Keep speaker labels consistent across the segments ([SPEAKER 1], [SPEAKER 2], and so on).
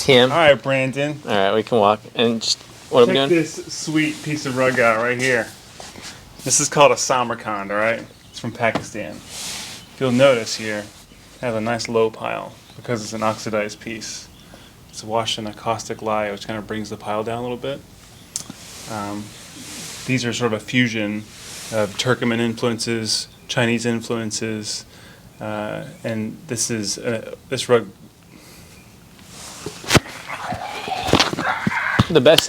[SPEAKER 1] Tim.
[SPEAKER 2] All right, Brandon.
[SPEAKER 1] All right, we can walk. And just, what are we doing?
[SPEAKER 2] Check this sweet piece of rug out right here. This is called a Samarkand, all right? It's from Pakistan. If you'll notice here, it has a nice low pile because it's an oxidized piece. It's washed in a caustic lye, which kind of brings the pile down a little bit. These are sort of a fusion of Turkoman influences, Chinese influences, and this is this rug.
[SPEAKER 1] The best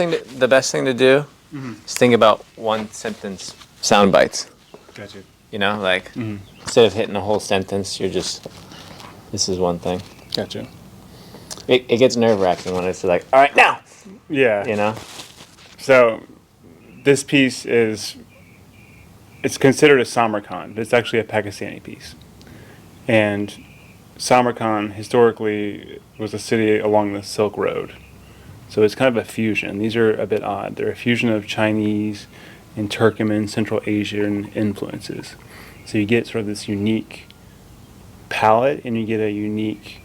[SPEAKER 1] thing to do is think about one sentence sound bites.
[SPEAKER 2] Gotcha.
[SPEAKER 1] You know, like instead of hitting a whole sentence, you're just, this is one thing.
[SPEAKER 2] Gotcha.
[SPEAKER 1] It gets nerve-wracking when it's like, all right, now.
[SPEAKER 2] Yeah.
[SPEAKER 1] You know.
[SPEAKER 2] So this piece it's considered a Samarkand. It's actually a Pakistani piece. And Samarkand historically was a city along the Silk Road. So it's kind of a fusion. These are a bit odd. They're a fusion of Chinese and Turkoman, Central Asian influences. So you get sort of this unique palette and you get a unique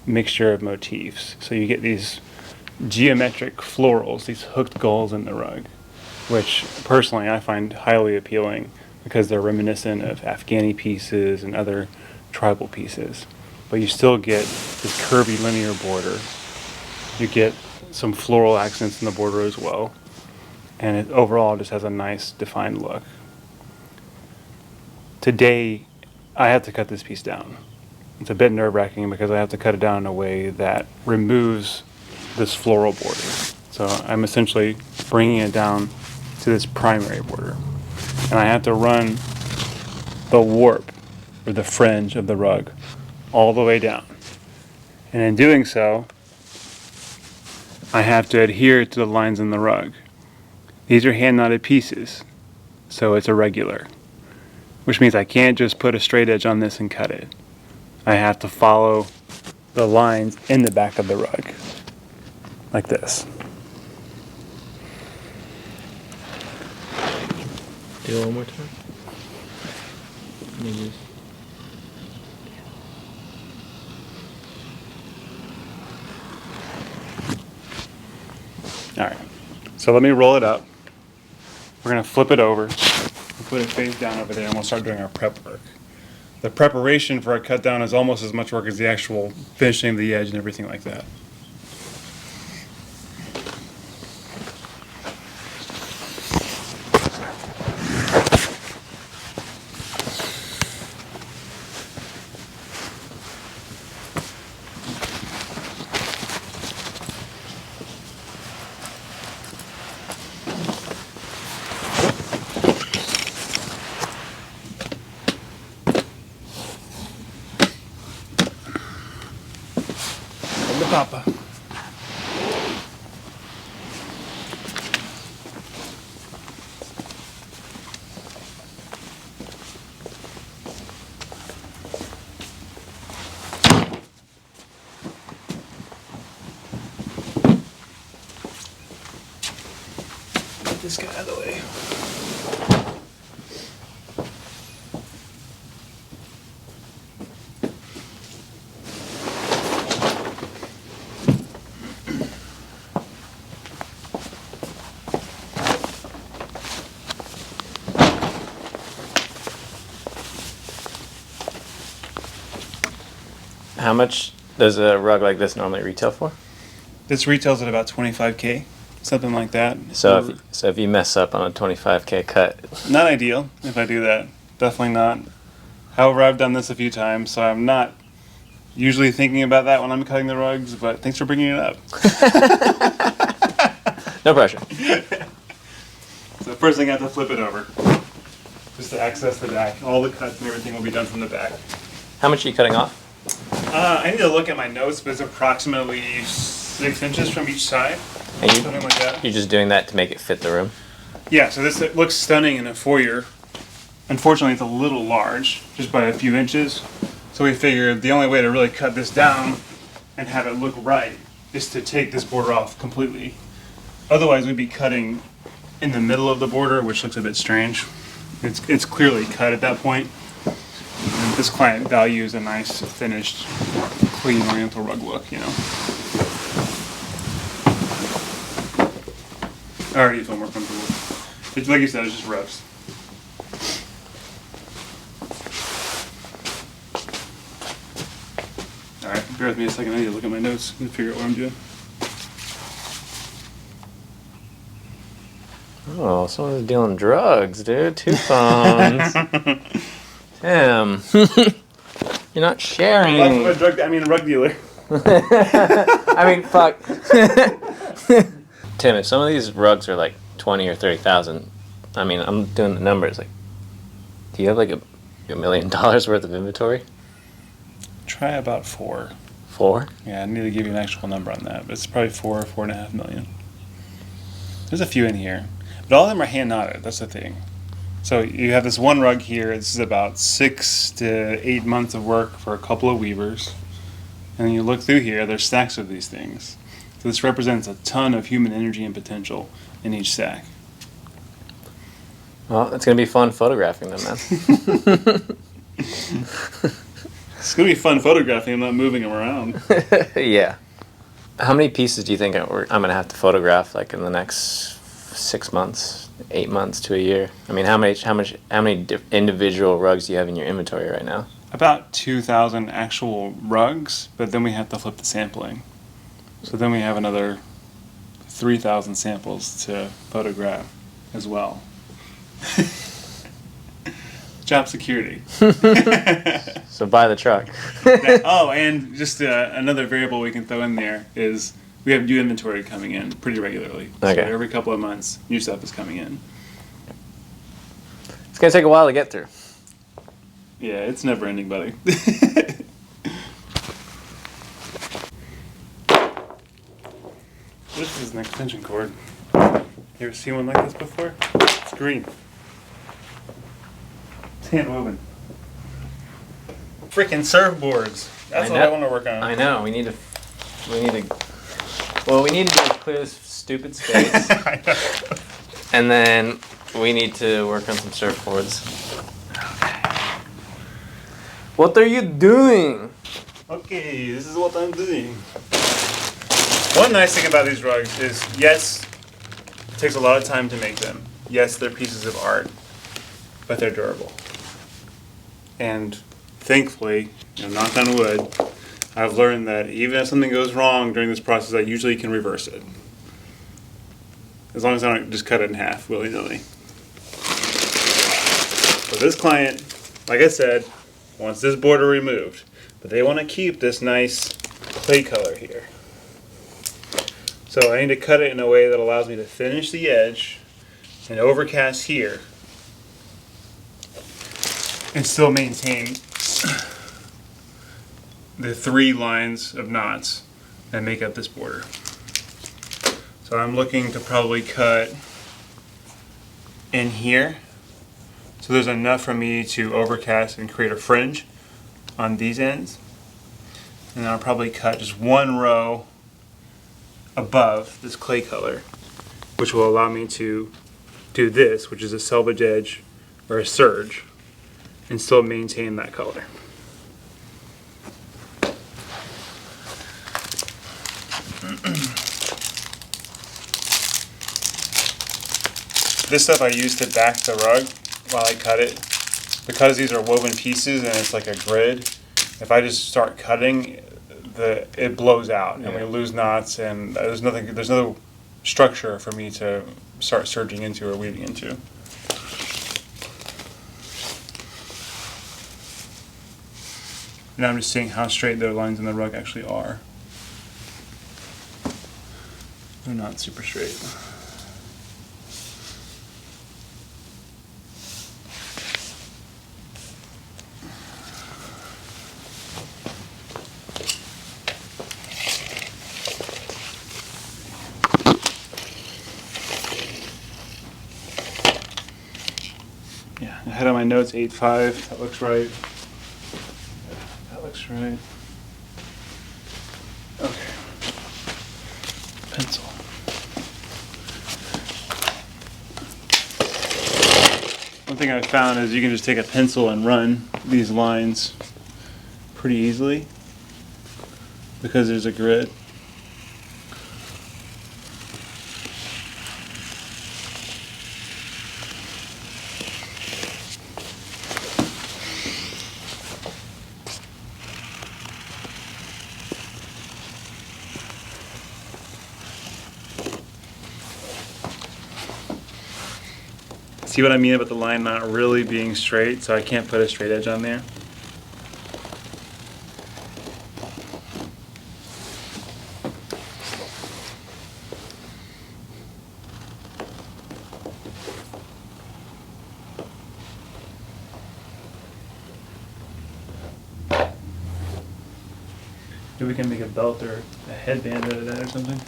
[SPEAKER 2] mixture of motifs. So you get these geometric florals, these hooked gulls in the rug, which personally I find highly appealing because they're reminiscent of Afghani pieces and other tribal pieces. But you still get this curvy linear border. You get some floral accents in the border as well. And it overall just has a nice defined look. Today, I have to cut this piece down. It's a bit nerve-wracking because I have to cut it down in a way that removes this floral border. So I'm essentially bringing it down to this primary border. And I have to run the warp, or the fringe of the rug, all the way down. And in doing so, I have to adhere to the lines in the rug. These are hand-knotted pieces, so it's irregular, which means I can't just put a straight edge on this and cut it. I have to follow the lines in the back of the rug, like this.
[SPEAKER 1] Do it one more time.
[SPEAKER 2] All right, so let me roll it up. We're gonna flip it over, we'll put it face down over there, and we'll start doing our prep work. The preparation for a cut down is almost as much work as the actual finishing of the edge and everything like that. Papa. Get this guy out of the way.
[SPEAKER 1] How much does a rug like this normally retail for?
[SPEAKER 2] This retails at about $25K, something like that.
[SPEAKER 1] So if you mess up on a $25K cut,
[SPEAKER 2] Not ideal if I do that. Definitely not. However, I've done this a few times, so I'm not usually thinking about that when I'm cutting the rugs, but thanks for bringing it up.
[SPEAKER 1] no pressure.
[SPEAKER 2] So first thing I have to flip it over, just to access the back. All the cuts and everything will be done from the back.
[SPEAKER 1] How much are you cutting off?
[SPEAKER 2] I need to look at my notes, but it's approximately 6 inches from each side.
[SPEAKER 1] And
[SPEAKER 2] Something like that.
[SPEAKER 1] you're just doing that to make it fit the room?
[SPEAKER 2] Yeah, so this looks stunning in a foyer. Unfortunately, it's a little large, just by a few inches. So we figured the only way to really cut this down and have it look right is to take this border off completely. Otherwise, we'd be cutting in the middle of the border, which looks a bit strange. It's clearly cut at that point. And this client values a nice, finished, clean Oriental rug look, you know. I already feel more comfortable. It's, like you said, it's just reps. Alright, bear with me a second. I need to look at my notes and figure out what I'm doing.
[SPEAKER 1] Oh, someone's dealing drugs, dude. 2 phones. Damn. You're not sharing.
[SPEAKER 2] A rug dealer.
[SPEAKER 1] I mean, fuck. Tim, if some of these rugs are like 20 or 30,000, I mean, I'm doing the numbers. Like, do you have like $1 million worth of inventory?
[SPEAKER 2] Try about 4.
[SPEAKER 1] 4?
[SPEAKER 2] Yeah, I need to give you an actual number on that, but it's probably 4.5 million. There's a few in here, but all of them are hand knotted. That's the thing. So you have this one rug here. This is about 6 to 8 months of work for a couple of weavers. And then you look through here, there's stacks of these things. So this represents a ton of human energy and potential in each stack.
[SPEAKER 1] Well, it's going to be fun photographing them, man.
[SPEAKER 2] It's going to be fun photographing and not moving them around.
[SPEAKER 1] Yeah. How many pieces do you think I'm going to have to photograph like in the next 6 months, 8 months to a year? I mean, how many individual rugs do you have in your inventory right now?
[SPEAKER 2] About 2,000 actual rugs, but then we have to flip the sampling. So then we have another 3,000 samples to photograph as well. Job security.
[SPEAKER 1] So buy the truck.
[SPEAKER 2] Oh, and just another variable we can throw in there is we have new inventory coming in pretty regularly.
[SPEAKER 1] Okay.
[SPEAKER 2] So every couple of months, new stuff is coming in.
[SPEAKER 1] It's going to take a while to get through.
[SPEAKER 2] Yeah, it's never ending, buddy. This is an extension cord. You ever seen one like this before? It's green. It's hand woven. Freaking surfboards. That's what I want to work on.
[SPEAKER 1] I know. We need to clear this stupid space.
[SPEAKER 2] I know.
[SPEAKER 1] And then we need to work on some surfboards. Okay. What are you doing?
[SPEAKER 2] Okay, this is what I'm doing. One nice thing about these rugs is, yes, it takes a lot of time to make them. Yes, they're pieces of art, but they're durable. And thankfully, knock on wood, I've learned that even if something goes wrong during this process, I usually can reverse it. As long as I don't just cut it in half willy-nilly. So this client, like I said, wants this border removed, but they want to keep this nice clay color here. So I need to cut it in a way that allows me to finish the edge and overcast here and still maintain the 3 lines of knots that make up this border. So I'm looking to probably cut in here. So there's enough for me to overcast and create a fringe on these ends. And then I'll probably cut just 1 row above this clay color, which will allow me to do this, which is a selvage edge or a serge, and still maintain that color. This stuff I use to back the rug while I cut it. Because these are woven pieces and it's like a grid, if I just start cutting, it blows out and we lose knots, and there's no structure for me to start serging into or weaving into. Now I'm just seeing how straight the lines in the rug actually are. They're not super straight. Yeah, I had on my notes 8.5. That looks right. That looks right. Okay. Pencil. One thing I found is you can just take a pencil and run these lines pretty easily because there's a grid. See what I mean about the line not really being straight, so I can't put a straight edge on there. Maybe we can make a belt or a headband out of that or something.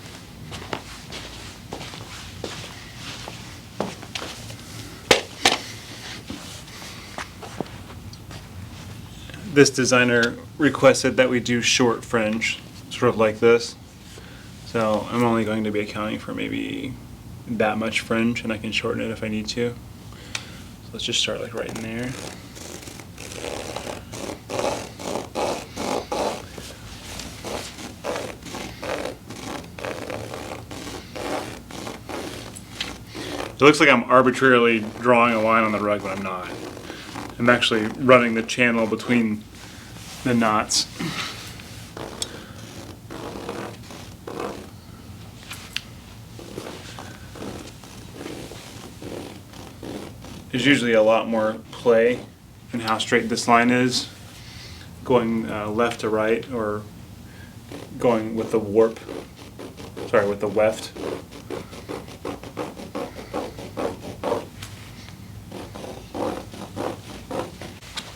[SPEAKER 2] This designer requested that we do short fringe, sort of like this. So I'm only going to be accounting for maybe that much fringe, and I can shorten it if I need to. So let's just start like right in there. It looks like I'm arbitrarily drawing a line on the rug, but I'm not. I'm actually running the channel between the knots. There's usually a lot more play in how straight this line is, going left to right, or going with the warp, sorry, with the weft.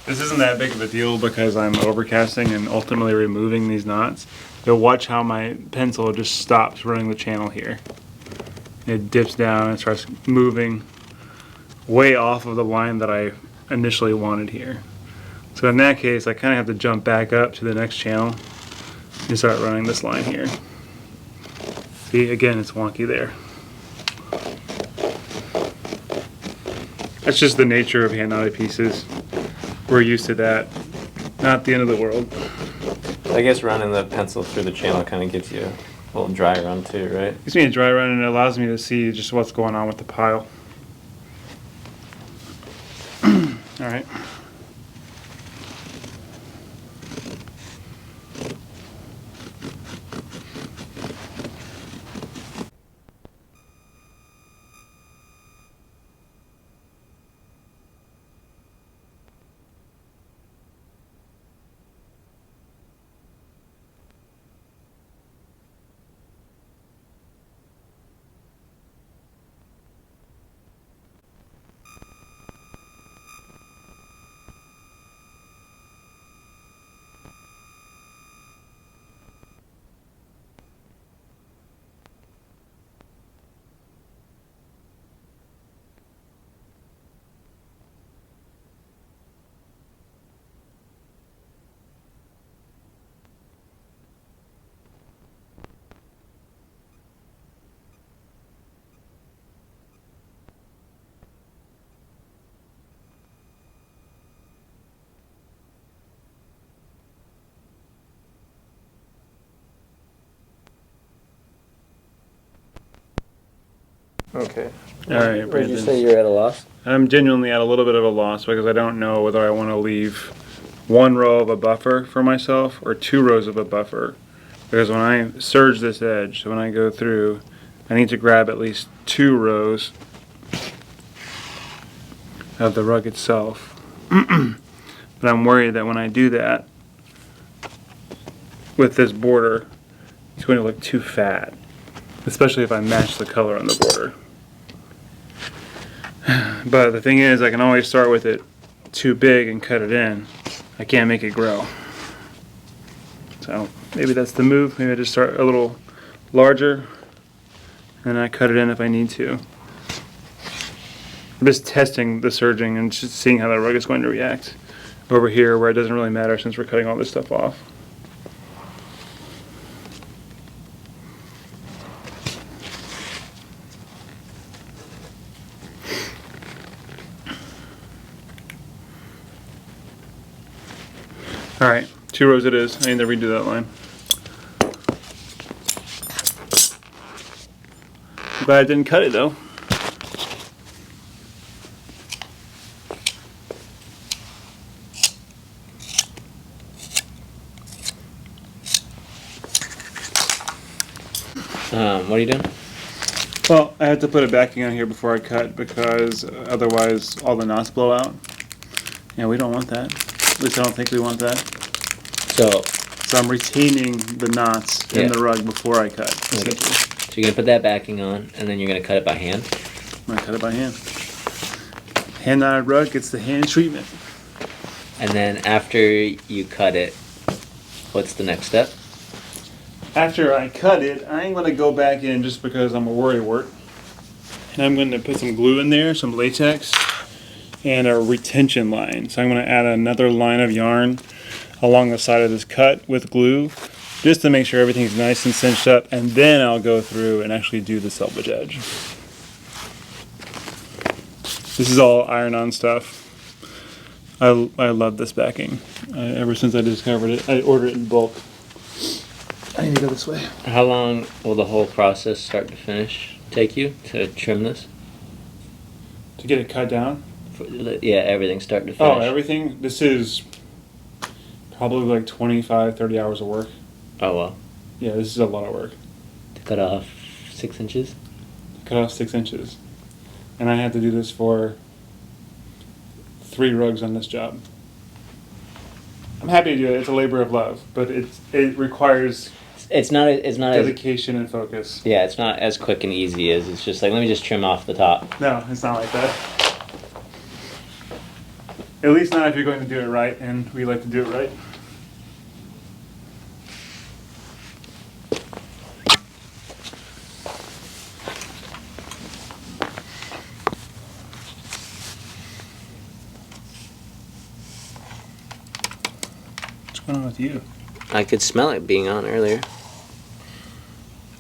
[SPEAKER 2] This isn't that big of a deal because I'm overcasting and ultimately removing these knots. You'll watch how my pencil just stops running the channel here. It dips down and starts moving way off of the line that I initially wanted here. So in that case, I kind of have to jump back up to the next channel and start running this line here. See, again, it's wonky there. That's just the nature of hand-knotted pieces. We're used to that. Not the end of the world.
[SPEAKER 1] I guess running the pencil through the channel kind of gives you a little dry run too, right?
[SPEAKER 2] Gives me a dry run and it allows me to see just what's going on with the pile. All right.
[SPEAKER 1] Okay.
[SPEAKER 2] All right,
[SPEAKER 1] Would
[SPEAKER 2] Brandon.
[SPEAKER 1] you say you're at a loss?
[SPEAKER 2] I'm genuinely at a little bit of a loss because I don't know whether I want to leave one row of a buffer for myself or 2 rows of a buffer. Because when I serge this edge, so when I go through, I need to grab at least 2 rows of the rug itself. But I'm worried that when I do that with this border, it's going to look too fat, especially if I match the color on the border. But the thing is, I can always start with it too big and cut it in. I can't make it grow. So maybe that's the move. Maybe I just start a little larger and I cut it in if I need to. I'm just testing the serging and just seeing how the rug is going to react over here where it doesn't really matter since we're cutting all this stuff off. Alright, 2 rows it is. I need to redo that line. I'm glad I didn't cut it though.
[SPEAKER 1] What are you doing?
[SPEAKER 2] Well, I have to put a backing on here before I cut because otherwise all the knots blow out. Yeah, we don't want that. At least I don't think we want that.
[SPEAKER 1] So
[SPEAKER 2] I'm retaining the knots in the rug before I cut.
[SPEAKER 1] Okay. So you're gonna put that backing on, and then you're gonna cut it by hand.
[SPEAKER 2] I'm gonna cut it by hand. Hand-knotted rug gets the hand treatment.
[SPEAKER 1] And then after you cut it, what's the next step?
[SPEAKER 2] After I cut it, I'm gonna go back in just because I'm a worrywart. And I'm gonna put some glue in there, some latex, and a retention line. So I'm gonna add another line of yarn along the side of this cut with glue, just to make sure everything's nice and cinched up, and then I'll go through and actually do the selvage edge. This is all iron-on stuff. I love this backing. Ever since I discovered it, I ordered it in bulk. I need to go this way.
[SPEAKER 1] How long will the whole process, start to finish, take you to trim this?
[SPEAKER 2] To get it cut down?
[SPEAKER 1] Yeah, everything start to finish.
[SPEAKER 2] Oh, everything? This is probably like 25, 30 hours of work.
[SPEAKER 1] Oh, wow.
[SPEAKER 2] Yeah, this is a lot of work.
[SPEAKER 1] To cut off 6 inches?
[SPEAKER 2] Cut off 6 inches. And I had to do this for 3 rugs on this job. I'm happy to do it. It's a labor of love, but it requires
[SPEAKER 1] It's not
[SPEAKER 2] dedication and focus.
[SPEAKER 1] Yeah, it's not as quick and easy as it's just like, let me just trim off the top.
[SPEAKER 2] No, it's not like that. At least not if you're going to do it right, and we like to do it right. What's going on with you?
[SPEAKER 1] I could smell it being on earlier.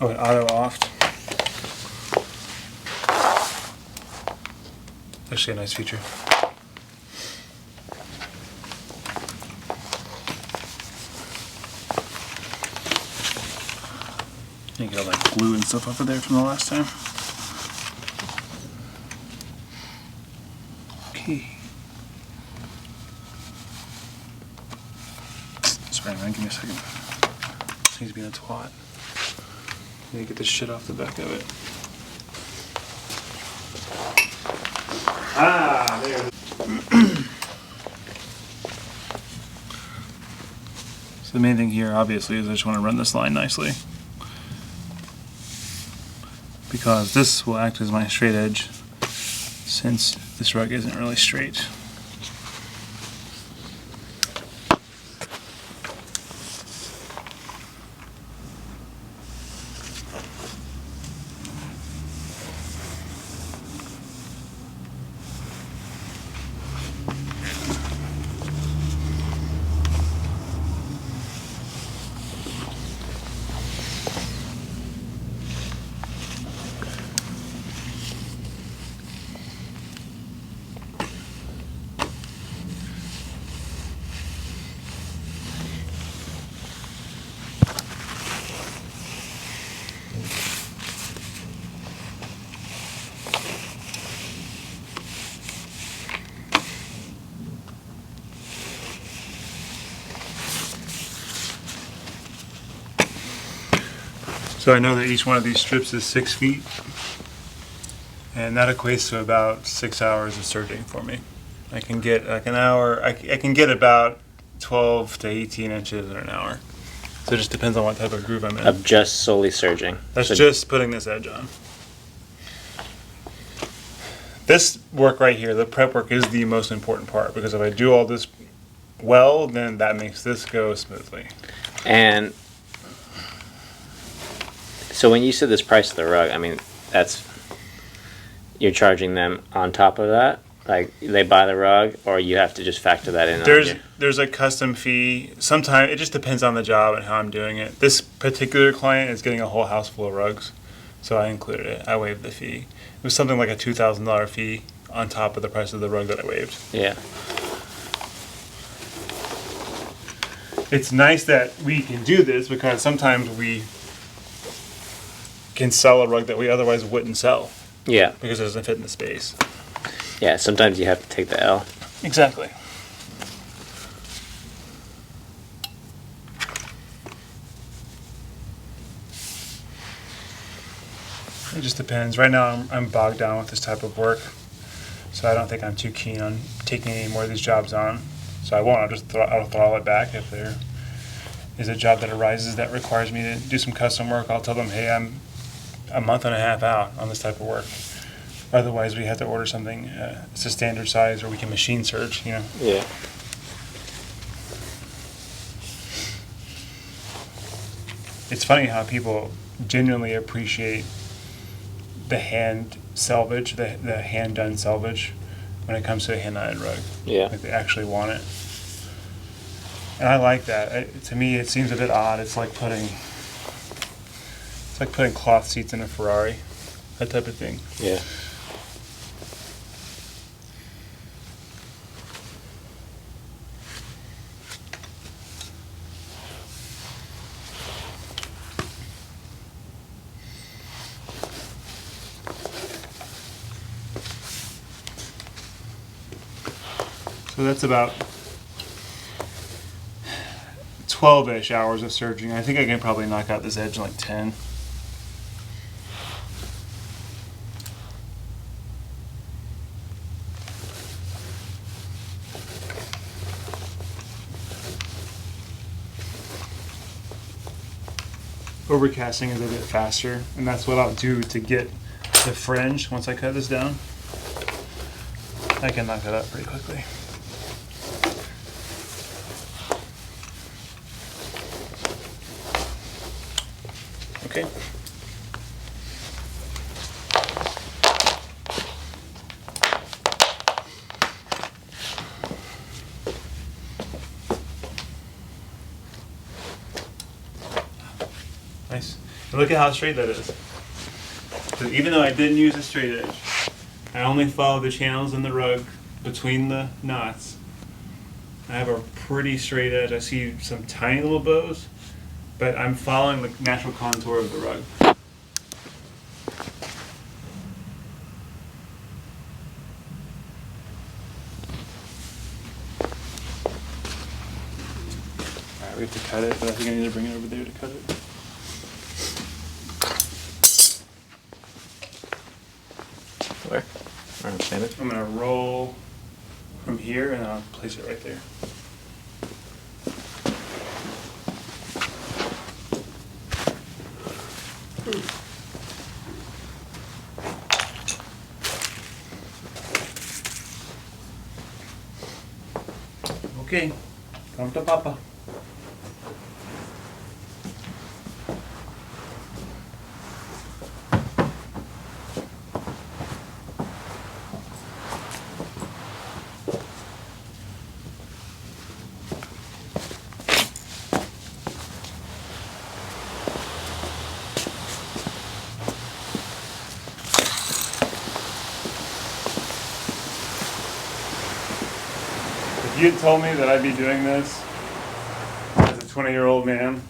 [SPEAKER 2] Oh, it auto-offed. Actually a nice feature. You get all that glue and stuff off of there from the last time. Okay. Sorry man, give me a second. This needs to be in a twat. I need to get this shit off the back of it. Ah, there it is. So the main thing here, obviously, is I just want to run this line nicely. Because this will act as my straight edge, since this rug isn't really straight. So I know that each one of these strips is 6 feet, and that equates to about 6 hours of serging for me. I can get like an hour, I can get about 12 to 18 inches in an hour. So it just depends on what type of groove I'm in.
[SPEAKER 1] Of just solely serging.
[SPEAKER 2] That's just putting this edge on. This work right here, the prep work, is the most important part, because if I do all this well, then that makes this go smoothly.
[SPEAKER 1] And so when you said this price of the rug, I mean, that's, you're charging them on top of that? Like, they buy the rug, or you have to just factor that in?
[SPEAKER 2] There's a custom fee. Sometimes it just depends on the job and how I'm doing it. This particular client is getting a whole house full of rugs, so I included it. I waived the fee. It was something like a $2,000 fee on top of the price of the rug that I waived.
[SPEAKER 1] Yeah.
[SPEAKER 2] It's nice that we can do this, because sometimes we can sell a rug that we otherwise wouldn't sell.
[SPEAKER 1] Yeah.
[SPEAKER 2] Because it doesn't fit in the space.
[SPEAKER 1] Yeah, sometimes you have to take the L.
[SPEAKER 2] Exactly. It just depends. Right now, I'm bogged down with this type of work, so I don't think I'm too keen on taking any more of these jobs on. So I won't. I'll throttle it back if there is a job that arises that requires me to do some custom work. I'll tell them, hey, I'm a month and a half out on this type of work. Otherwise, we have to order something. It's a standard size, or we can machine search. You know.
[SPEAKER 1] Yeah.
[SPEAKER 2] It's funny how people genuinely appreciate the hand salvage, the hand done salvage, when it comes to a hand-knotted rug.
[SPEAKER 1] Yeah.
[SPEAKER 2] Like they actually want it, and I like that. To me, it seems a bit odd. It's like putting cloth seats in a Ferrari, that type of thing.
[SPEAKER 1] Yeah.
[SPEAKER 2] So that's about 12-ish hours of serging. I think I can probably knock out this edge in like 10. Overcasting is a bit faster, and that's what I'll do to get the fringe. Once I cut this down, I can knock it up pretty quickly. Okay. Nice. And look at how straight that is. So even though I didn't use a straight edge, I only followed the channels in the rug between the knots. I have a pretty straight edge. I see some tiny little bows, but I'm following the natural contour of the rug. Alright, we have to cut it, but I think I need to bring it over there to cut it.
[SPEAKER 1] Where? Around the standard?
[SPEAKER 2] I'm gonna roll from here and I'll place it right there. Okay, come to Papa. If you had told me that I'd be doing this as a 20-year-old man,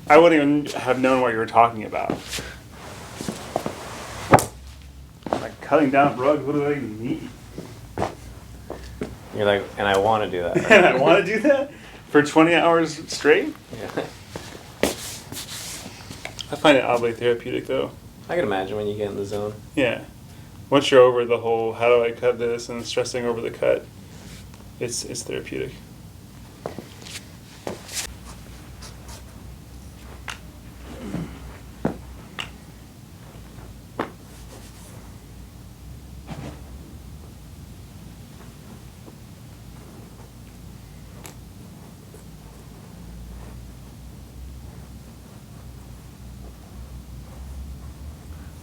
[SPEAKER 2] I wouldn't even have known what you were talking about. Like cutting down rugs, what do they even need?
[SPEAKER 1] You're like, and I want to do that.
[SPEAKER 2] And I want to do that for 20 hours straight?
[SPEAKER 1] Yeah.
[SPEAKER 2] I find it oddly therapeutic though.
[SPEAKER 1] I can imagine when you get in the zone.
[SPEAKER 2] Yeah. Once you're over the whole how do I cut this and stressing over the cut, it's therapeutic.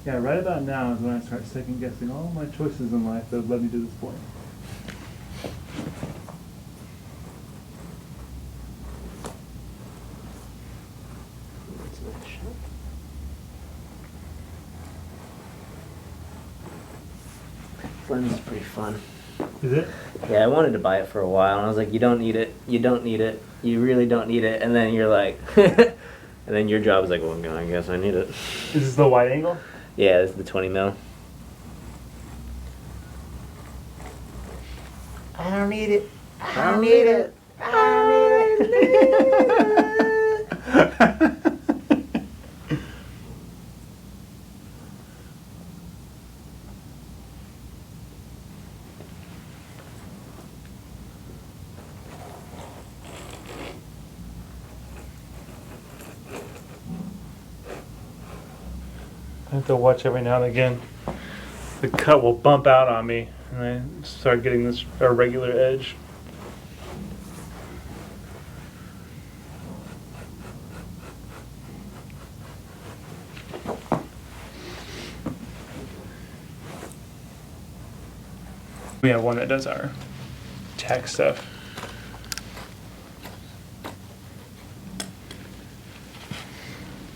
[SPEAKER 2] Yeah, right about now is when I start second guessing all my choices in life that have led me to this point.
[SPEAKER 1] Lens is pretty fun.
[SPEAKER 2] Is it?
[SPEAKER 1] Yeah, I wanted to buy it for a while, and I was like, you don't need it, you don't need it, you really don't need it, and then you're like, and then your job is like, well, I guess I need it.
[SPEAKER 2] Is this the wide angle?
[SPEAKER 1] Yeah, this is the 20 mil. I don't need it. I don't need it. I don't need it.
[SPEAKER 2] I have to watch every now and again. The cut will bump out on me, and I start getting this irregular edge. We have one that does our tack stuff.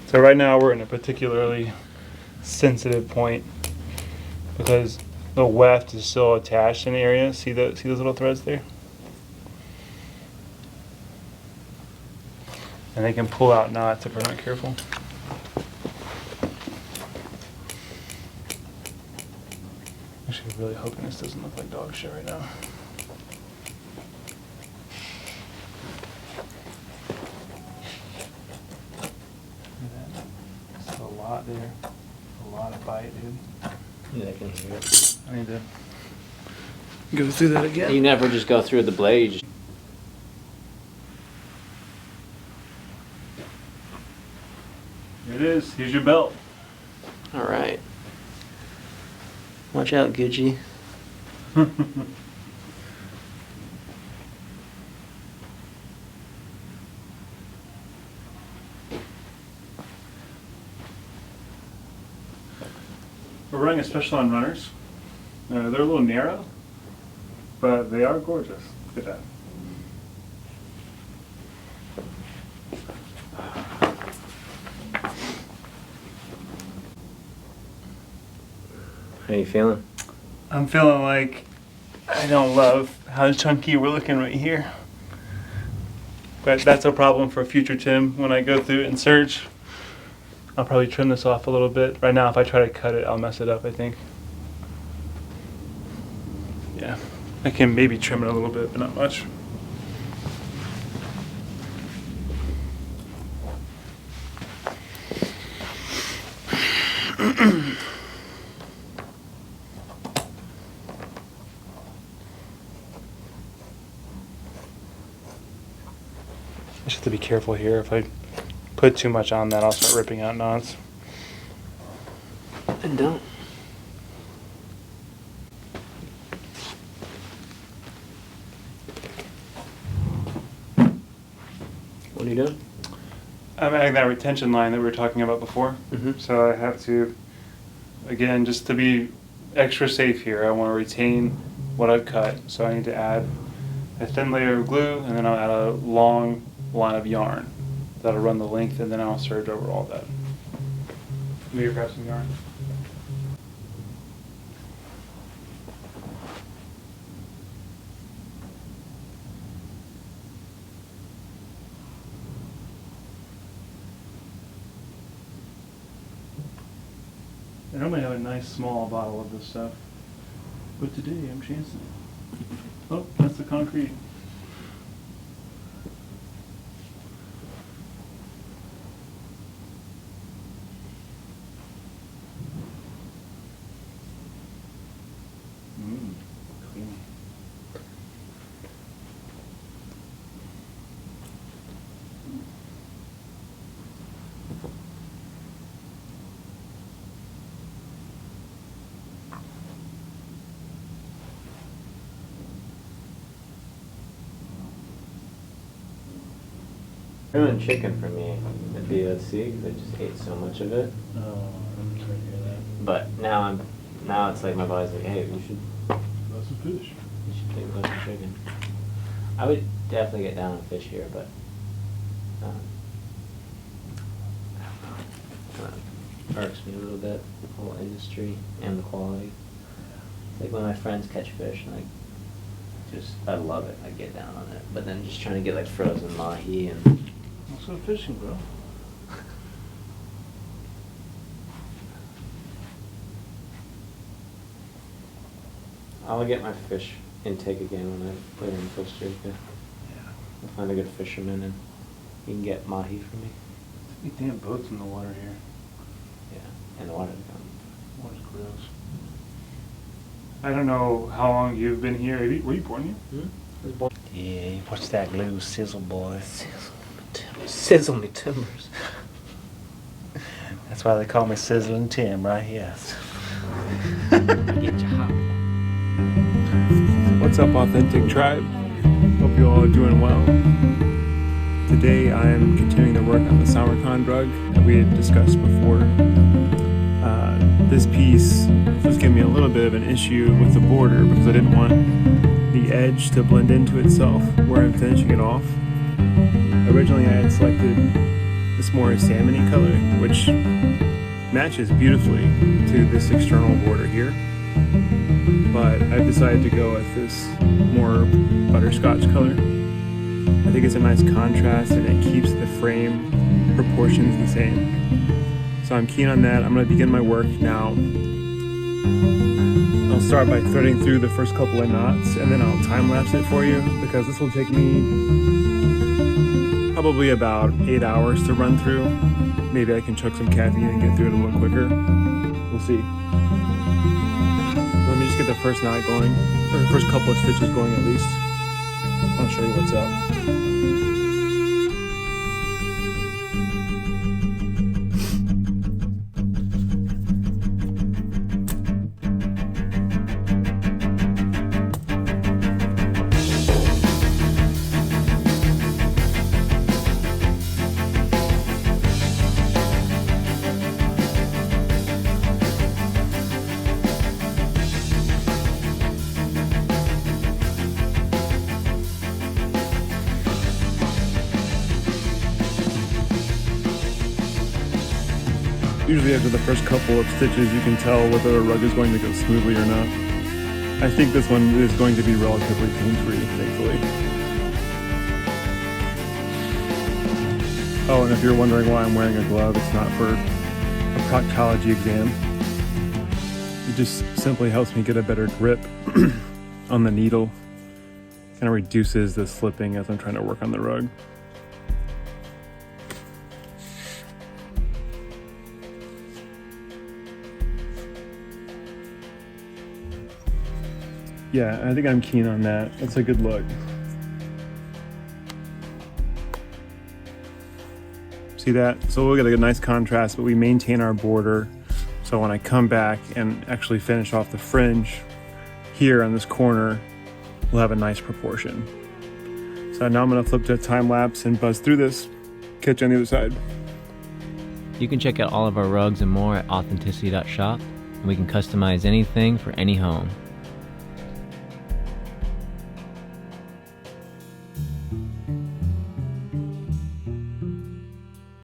[SPEAKER 2] So right now we're in a particularly sensitive point because the weft is still attached in the area. See those little threads there? And they can pull out knots if we're not careful. Actually, really hoping this doesn't look like dog shit right now. A lot there. A lot of bite, dude.
[SPEAKER 1] Yeah, I can hear it.
[SPEAKER 2] I need to go through that again.
[SPEAKER 1] You never just go through the blade. You just...
[SPEAKER 2] Here it is. Here's your belt.
[SPEAKER 1] All right. Watch out, Gucci.
[SPEAKER 2] We're running a special on runners. They're a little narrow, but they are gorgeous. Look at that.
[SPEAKER 1] How you feeling?
[SPEAKER 2] I'm feeling like I don't love how chunky we're looking right here. But that's a problem for future Tim when I go through it and search. I'll probably trim this off a little bit. Right now, if I try to cut it, I'll mess it up, I think. Yeah, I can maybe trim it a little bit, but not much. I just have to be careful here. If I put too much on that, I'll start ripping out knots.
[SPEAKER 1] And don't. What are you doing?
[SPEAKER 2] I'm adding that retention line that we were talking about before.
[SPEAKER 1] Mm-hmm.
[SPEAKER 2] So I have to, again, just to be extra safe here, I want to retain what I've cut. So I need to add a thin layer of glue, and then I'll add a long line of yarn. That'll run the length, and then I'll serge over all that. Maybe grab some yarn. I normally have a nice small bottle of this stuff, but today I'm chancing it. Oh, that's the concrete. Clean.
[SPEAKER 1] Ruined chicken for me at BOC because I just ate so much of it.
[SPEAKER 2] Oh, I'm sorry to hear that.
[SPEAKER 1] But now it's like my body's like, hey, we should
[SPEAKER 2] Love some fish.
[SPEAKER 1] think about some chicken. I would definitely get down on fish here, but I don't know. Kind of irks me a little bit, the whole industry and the quality. It's like when my friends catch fish, like, I love it. I get down on it. But then just trying to get like frozen mahi and...
[SPEAKER 2] Let's go fishing, bro.
[SPEAKER 1] I'll get my fish intake again when I put in Costa Rica.
[SPEAKER 2] Yeah.
[SPEAKER 1] I'll find a good fisherman and he can get mahi for me.
[SPEAKER 2] These damn boats in the water here.
[SPEAKER 1] Yeah, and the water's
[SPEAKER 2] Water's gross. I don't know how long you've been here. Were you born here?
[SPEAKER 3] Yeah, watch that glue sizzle, boy.
[SPEAKER 1] Sizzle me timbers.
[SPEAKER 3] That's why they call me Sizzling Tim right here. Get you hot.
[SPEAKER 2] What's up, Authentic Tribe? Hope you all are doing well. Today I am continuing to work on the Samarkand rug that we had discussed before. This piece was giving me a little bit of an issue with the border because I didn't want the edge to blend into itself where I'm finishing it off. Originally I had selected this more salmony color, which matches beautifully to this external border here. But I've decided to go with this more butterscotch color. I think it's a nice contrast and it keeps the frame proportions the same. So I'm keen on that. I'm going to begin my work now. I'll start by threading through the first couple of knots and then I'll time lapse it for you because this will take me probably about 8 hours to run through. Maybe I can chuck some caffeine and get through it a little quicker. We'll see. Let me just get the first knot going, or the first couple of stitches going at least. I'll show you what's up. Usually after the first couple of stitches you can tell whether a rug is going to go smoothly or not. I think this one is going to be relatively pain-free, thankfully. Oh, and if you're wondering why I'm wearing a glove, it's not for a proctology exam. It just simply helps me get a better grip on the needle. Kind of reduces the slipping as I'm trying to work on the rug. Yeah, I think I'm keen on that. That's a good look. See that? So we'll get a nice contrast, but we maintain our border. So when I come back and actually finish off the fringe here on this corner, we'll have a nice proportion. So now I'm gonna flip to a time lapse and buzz through this. Catch you on the other side.
[SPEAKER 4] You can check out all of our rugs and more at authenticity.shop, and we can customize anything for any home.